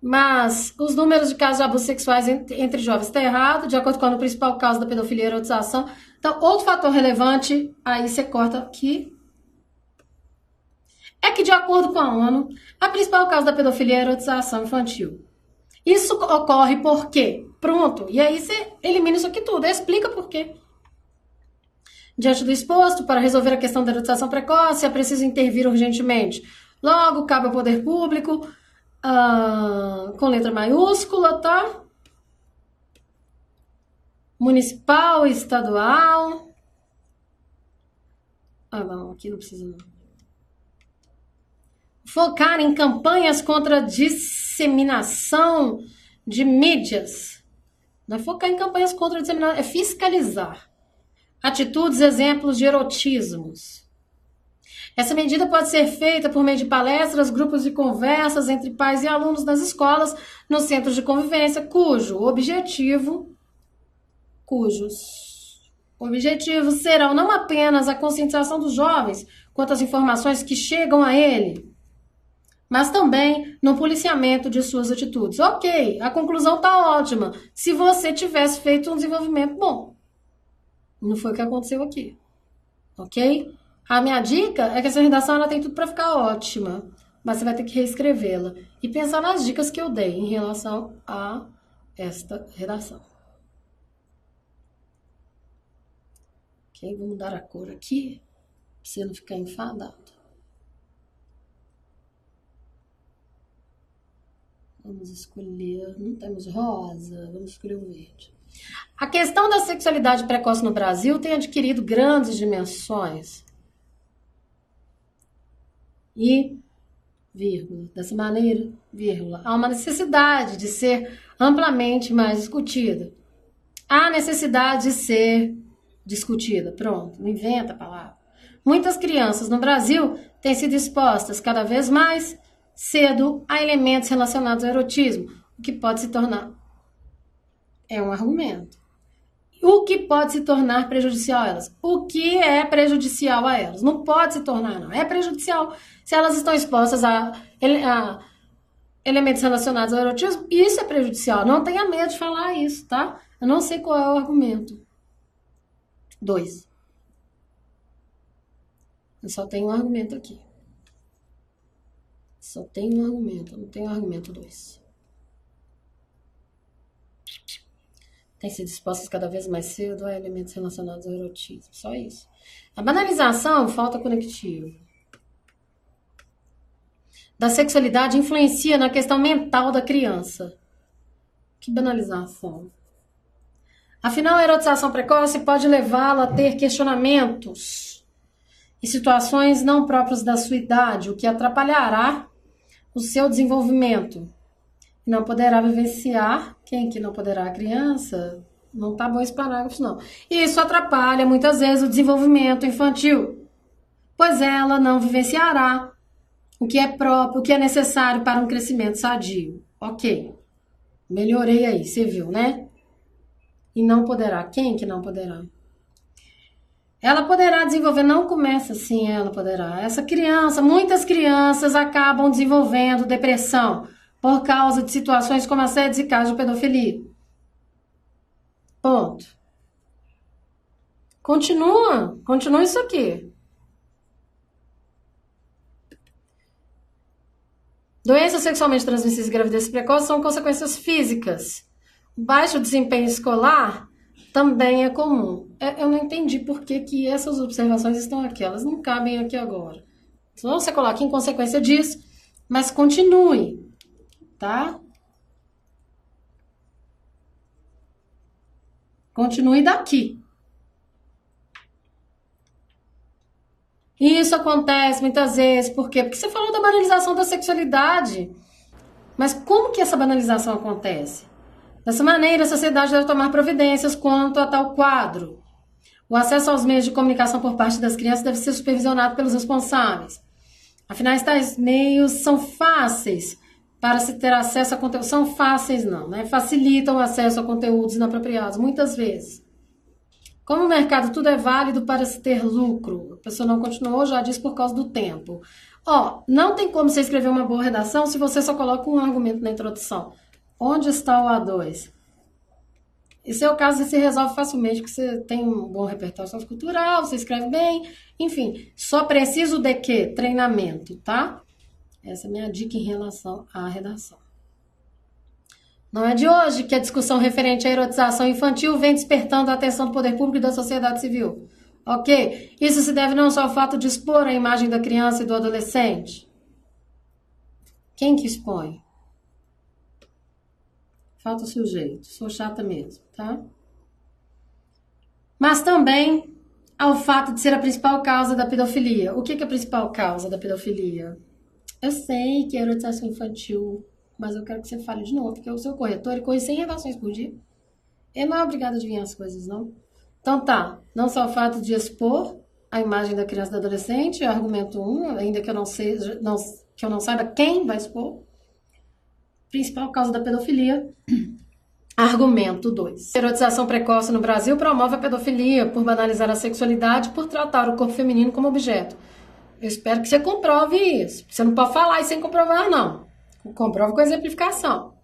S1: Mas os números de casos de abusos sexuais entre jovens está errado, de acordo com a principal causa da pedofilia e erotização. Então, outro fator relevante, aí você corta aqui, é que de acordo com a ONU, a principal causa da pedofilia é a erotização infantil. Isso ocorre por quê? Pronto. E aí você elimina isso aqui tudo, explica por quê. Diante do exposto, para resolver a questão da erotização precoce, é preciso intervir urgentemente. Logo, cabe ao poder público, com letra maiúscula, tá? Municipal, estadual. Não, aqui não precisa não. Focar em campanhas contra a disseminação de mídias. Não é focar em campanhas contra a disseminação, é fiscalizar. Atitudes, exemplos de erotismos. Essa medida pode ser feita por meio de palestras, grupos de conversas entre pais e alunos nas escolas, nos centros de convivência, cujos objetivos serão não apenas a conscientização dos jovens quanto às informações que chegam a ele, mas também no policiamento de suas atitudes. Ok, a conclusão está ótima. Se você tivesse feito um desenvolvimento bom. Não foi o que aconteceu aqui. Ok? A minha dica é que essa redação ela tem tudo para ficar ótima, mas você vai ter que reescrevê-la e pensar nas dicas que eu dei em relação a esta redação. Ok? Vou mudar a cor aqui, para você não ficar enfadado. Vamos escolher, não temos rosa, vamos escolher o verde. A questão da sexualidade precoce no Brasil tem adquirido grandes dimensões. E, vírgula, dessa maneira, vírgula, há uma necessidade de ser amplamente mais discutida. há necessidade de ser discutida. Pronto, não inventa a palavra. Muitas crianças no Brasil têm sido expostas cada vez mais cedo a elementos relacionados ao erotismo, o que pode se tornar... É um argumento. O que pode se tornar prejudicial a elas? O que é prejudicial a elas? Não pode se tornar, não. É prejudicial se elas estão expostas a elementos relacionados ao erotismo. Isso é prejudicial. Não tenha medo de falar isso, tá? Eu não sei qual é o argumento. 2. Eu só tenho um argumento aqui. Só tenho um argumento. Eu não tenho argumento 2. Tem sido expostas cada vez mais cedo a elementos relacionados ao erotismo. Só isso. A banalização, falta conectiva da sexualidade influencia na questão mental da criança. Que banalização? Afinal, a erotização precoce pode levá-la a ter questionamentos e situações não próprias da sua idade, o que atrapalhará o seu desenvolvimento. Não poderá vivenciar. Quem que não poderá? A criança? Não tá bom esse parágrafo, não. Isso atrapalha, muitas vezes, o desenvolvimento infantil, pois ela não vivenciará o que é próprio, o que é necessário para um crescimento sadio. Ok. Melhorei aí, você viu, né? E não poderá. Quem que não poderá? Ela poderá desenvolver, não começa assim, ela poderá. Essa criança, muitas crianças acabam desenvolvendo depressão por causa de situações como assédios e casos de pedofilia. Ponto. Continua isso aqui. Doenças sexualmente transmissíveis e gravidez precoce são consequências físicas. Baixo desempenho escolar também é comum. Eu não entendi por que essas observações estão aqui. Elas não cabem aqui agora. Então você coloca em consequência disso, mas continue, tá? Continue daqui. E isso acontece muitas vezes, por quê? Porque você falou da banalização da sexualidade. Mas como que essa banalização acontece? Dessa maneira, a sociedade deve tomar providências quanto a tal quadro. O acesso aos meios de comunicação por parte das crianças deve ser supervisionado pelos responsáveis. Afinal, tais meios são fáceis para se ter acesso a conteúdo. São fáceis não, né? Facilitam o acesso a conteúdos inapropriados, muitas vezes. Como no mercado tudo é válido para se ter lucro, a pessoa não continuou, já disse por causa do tempo. Não tem como você escrever uma boa redação se você só coloca um argumento na introdução. Onde está o A2? Esse é o caso, você resolve facilmente, porque você tem um bom repertório sociocultural, você escreve bem, enfim. Só preciso de quê? Treinamento, tá? Essa é a minha dica em relação à redação. Não é de hoje que a discussão referente à erotização infantil vem despertando a atenção do poder público e da sociedade civil. Ok? Isso se deve não só ao fato de expor a imagem da criança e do adolescente. Quem que expõe? Falta o sujeito. Sou chata mesmo, tá? Mas também ao fato de ser a principal causa da pedofilia. O que é a principal causa da pedofilia? Eu sei que é erotização infantil, mas eu quero que você fale de novo, porque o seu corretor ele corre 100 redações por dia. Ele não é obrigado a adivinhar as coisas, não. Então tá, não só o fato de expor a imagem da criança e do adolescente, argumento 1, ainda que eu não saiba quem vai expor. Principal causa da pedofilia. Argumento 2. A erotização precoce no Brasil promove a pedofilia por banalizar a sexualidade, por tratar o corpo feminino como objeto. Eu espero que você comprove isso. Você não pode falar isso sem comprovar, não. Comprove com exemplificação.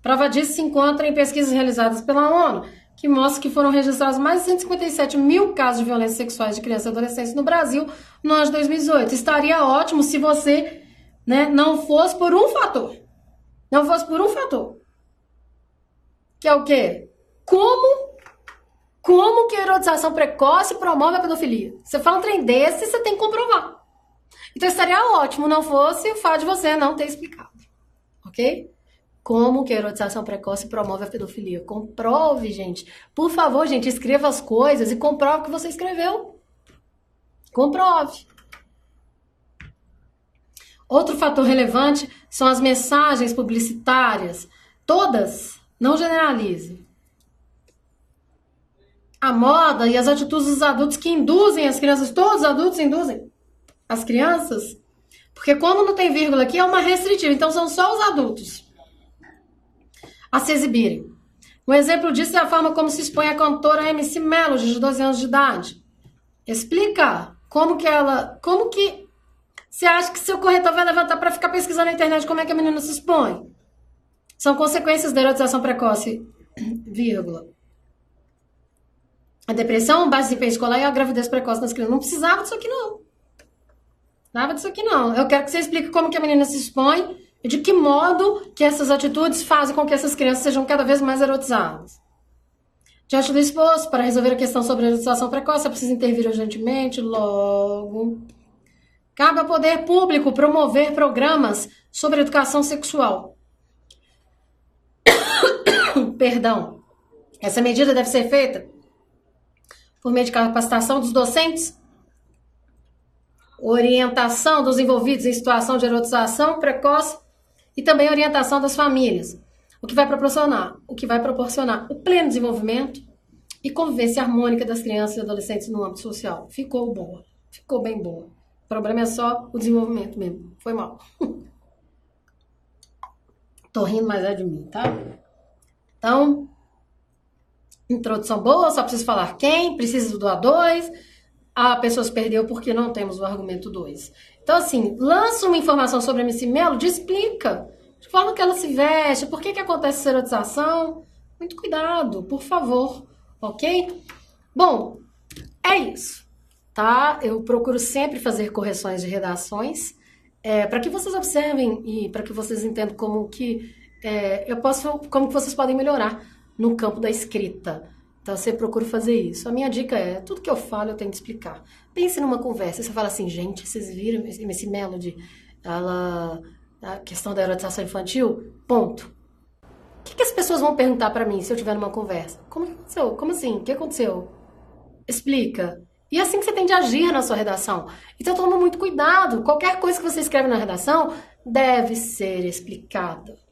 S1: Prova disso se encontra em pesquisas realizadas pela ONU, que mostra que foram registrados mais de 157 mil casos de violência sexuais de crianças e adolescentes no Brasil no ano de 2018. Estaria ótimo se você, não fosse por um fator. Não fosse por um fator. Que é o quê? Como que a erotização precoce promove a pedofilia? Você fala um trem desse, você tem que comprovar. Então estaria ótimo, não fosse o fato de você não ter explicado. Ok? Como que a erotização precoce promove a pedofilia? Comprove, gente. Por favor, gente, escreva as coisas e comprove o que você escreveu. Comprove. Outro fator relevante são as mensagens publicitárias. Todas, não generalize. a moda e as atitudes dos adultos que induzem as crianças, todos os adultos induzem as crianças, porque como não tem vírgula aqui, é uma restritiva, então são só os adultos a se exibirem. Um exemplo disso é a forma como se expõe a cantora MC Melody, de 12 anos de idade. Explica como que você acha que seu corretor vai levantar para ficar pesquisando na internet como é que a menina se expõe? São consequências da erotização precoce, vírgula. A depressão, baixa desempenho escolar e a gravidez precoce nas crianças. Não precisava disso aqui, não. Nada disso aqui, não. Eu quero que você explique como que a menina se expõe e de que modo que essas atitudes fazem com que essas crianças sejam cada vez mais erotizadas. Diante do exposto, para resolver a questão sobre a erotização precoce, é preciso intervir urgentemente, logo. Cabe ao poder público promover programas sobre educação sexual. Perdão. Essa medida deve ser feita por meio de capacitação dos docentes, orientação dos envolvidos em situação de erotização precoce e também orientação das famílias, o que vai proporcionar o pleno desenvolvimento e convivência harmônica das crianças e adolescentes no âmbito social. Ficou boa, ficou bem boa. O problema é só o desenvolvimento mesmo. Foi mal. Tô rindo, mas é de mim, tá? Então, introdução boa, só preciso falar quem, precisa do A2, a pessoa se perdeu porque não temos o argumento 2. Então, assim, lança uma informação sobre a MC Melody, explica de forma que ela se veste, por que acontece essa erotização. Muito cuidado, por favor, ok? Bom, é isso, tá? Eu procuro sempre fazer correções de redações, para que vocês observem e para que vocês entendam como que como que vocês podem melhorar no campo da escrita. Então, eu sempre procuro fazer isso. A minha dica é, tudo que eu falo eu tenho que explicar. Pense numa conversa, você fala assim, gente, vocês viram esse Melody, a questão da erotização infantil? Ponto. O que as pessoas vão perguntar pra mim se eu estiver numa conversa? Como que aconteceu? Como assim? O que aconteceu? Explica. E é assim que você tem de agir na sua redação. Então, toma muito cuidado. Qualquer coisa que você escreve na redação deve ser explicada.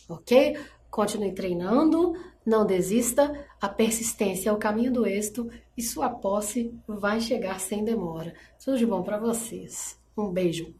S1: Ok? Continue treinando, não desista, a persistência é o caminho do êxito e sua posse vai chegar sem demora. Tudo de bom para vocês. Um beijo.